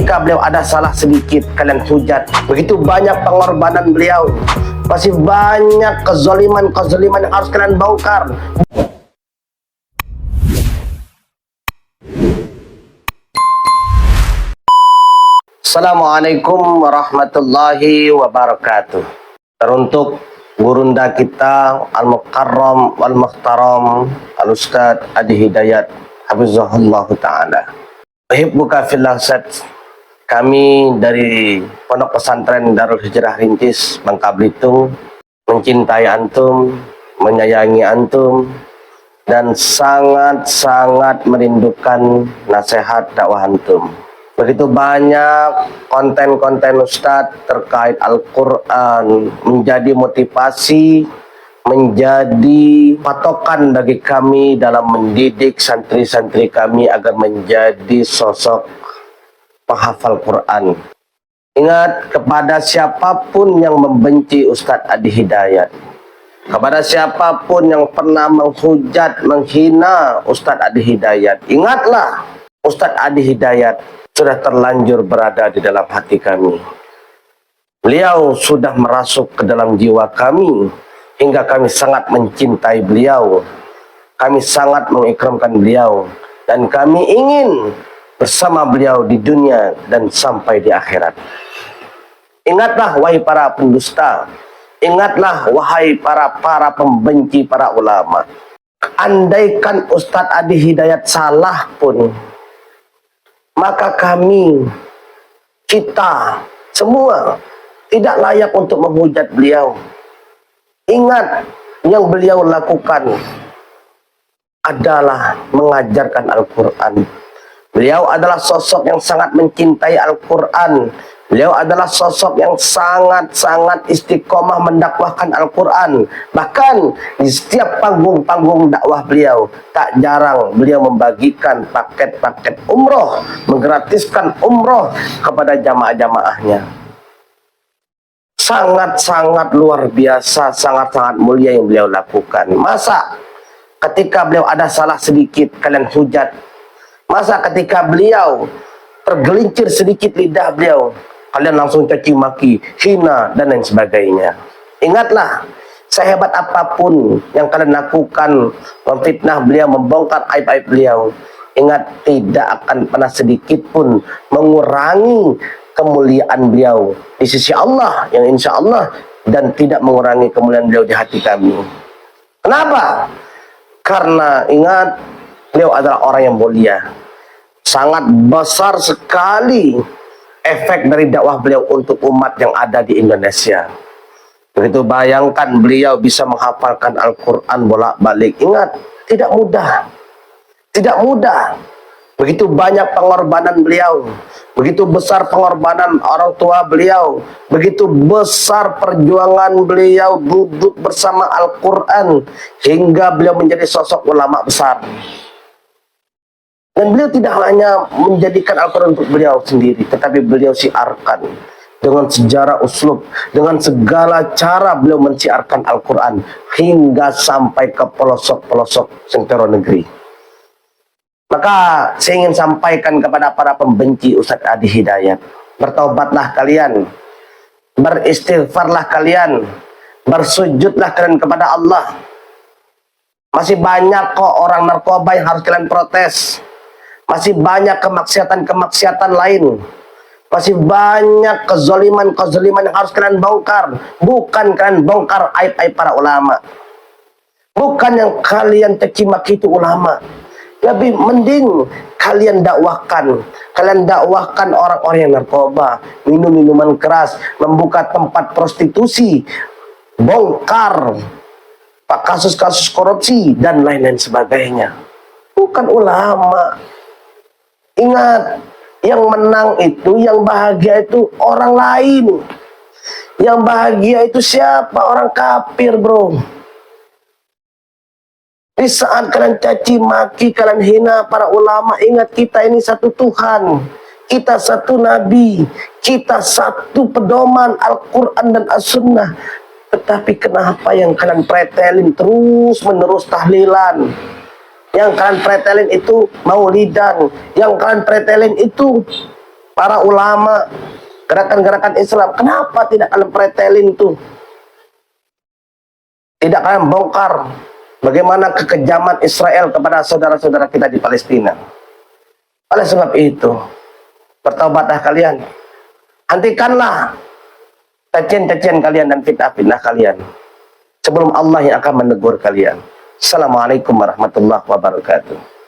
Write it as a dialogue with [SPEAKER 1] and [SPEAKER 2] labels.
[SPEAKER 1] Jika beliau ada salah sedikit, kalian hujat. Begitu banyak pengorbanan beliau, masih banyak kezaliman yang harus kalian bongkar. Assalamualaikum warahmatullahi wabarakatuh. Teruntuk gurunda kita Al-Mukarram wal-Muhtaram Al-Ustadz Adi Hidayat Hafizahullah Ta'ala. Uhibbuka fillah Ustadz. Kami dari Pondok Pesantren Darul Hijrah Rintis, Bangka Belitung, mencintai antum, menyayangi antum, dan sangat-sangat merindukan nasihat dakwah antum. Begitu banyak konten-konten Ustadz terkait Al-Quran menjadi motivasi, menjadi patokan bagi kami dalam mendidik santri-santri kami agar menjadi sosok penghafal Quran. Ingat, kepada siapapun yang membenci Ustadz Adi Hidayat, kepada siapapun yang pernah menghujat, menghina Ustadz Adi Hidayat, ingatlah, Ustadz Adi Hidayat sudah terlanjur berada di dalam hati kami. Beliau sudah merasuk ke dalam jiwa kami, hingga kami sangat mencintai beliau. Kami sangat mengikramkan beliau, dan kami ingin bersama beliau di dunia dan sampai di akhirat. Ingatlah wahai para pendusta, ingatlah wahai para pembenci para ulama. Andaikan Ustadz Adi Hidayat salah pun, maka kami, kita semua tidak layak untuk menghujat beliau. Ingat, yang beliau lakukan adalah mengajarkan Al-Quran. Beliau adalah sosok yang sangat mencintai Al-Quran. Beliau adalah sosok yang sangat-sangat istiqomah mendakwahkan Al-Quran. Bahkan di setiap panggung-panggung dakwah beliau, tak jarang beliau membagikan paket-paket umroh, menggratiskan umroh kepada jamaah-jamaahnya. Sangat-sangat luar biasa, sangat-sangat mulia yang beliau lakukan. Masa ketika beliau ada salah sedikit, kalian hujat? Masa ketika beliau tergelincir sedikit lidah beliau, kalian langsung caci maki, hina, dan lain sebagainya? Ingatlah, sehebat apapun yang kalian lakukan, memfitnah beliau, membongkar aib-aib beliau, ingat, tidak akan pernah sedikit pun mengurangi kemuliaan beliau di sisi Allah, yang insya Allah, dan tidak mengurangi kemuliaan beliau di hati kami. Kenapa? Karena ingat, beliau adalah orang yang mulia. Sangat besar sekali efek dari dakwah beliau untuk umat yang ada di Indonesia. Begitu bayangkan beliau bisa menghafalkan Al-Quran bolak-balik. Ingat, tidak mudah. Tidak mudah. Begitu banyak pengorbanan beliau. Begitu besar pengorbanan orang tua beliau. Begitu besar perjuangan beliau duduk bersama Al-Quran, hingga beliau menjadi sosok ulama besar. Dan beliau tidak hanya menjadikan Al-Quran untuk beliau sendiri, tetapi beliau siarkan dengan sejarah uslub, dengan segala cara beliau mensiarkan Al-Quran hingga sampai ke pelosok-pelosok sentero negeri. Maka saya ingin sampaikan kepada para pembenci Ustadz Adi Hidayat, bertaubatlah kalian, beristighfarlah kalian, bersujudlah kalian kepada Allah. Masih banyak kok orang narkoba yang harus kalian protes. Masih banyak kemaksiatan-kemaksiatan lain. Masih banyak kezaliman yang harus kalian bongkar. Bukan kalian bongkar aib-aib para ulama. Bukan yang kalian caci maki itu ulama. Lebih mending kalian dakwahkan. Kalian dakwahkan orang-orang yang narkoba, minum minuman keras, membuka tempat prostitusi, bongkar kasus-kasus korupsi, dan lain-lain sebagainya. Bukan ulama. Ingat, yang menang itu, yang bahagia itu orang lain. Yang bahagia itu siapa? Orang kafir, bro. Di saat kalian caci maki, kalian hina para ulama, ingat, kita ini satu Tuhan, kita satu Nabi, kita satu pedoman Al-Quran dan As-Sunnah. Tetapi kenapa yang kalian pretelin terus menerus tahlilan? Yang kalian pretelin itu maulidan, yang kalian pretelin itu para ulama, gerakan-gerakan Islam, kenapa tidak kalian pretelin tuh? Tidak kalian bongkar bagaimana kekejaman Israel kepada saudara-saudara kita di Palestina. Oleh sebab itu, bertaubatlah kalian. Hentikanlah cacian-cacian kalian dan fitnah-fitnah kalian sebelum Allah yang akan menegur kalian. Assalamualaikum warahmatullahi wabarakatuh.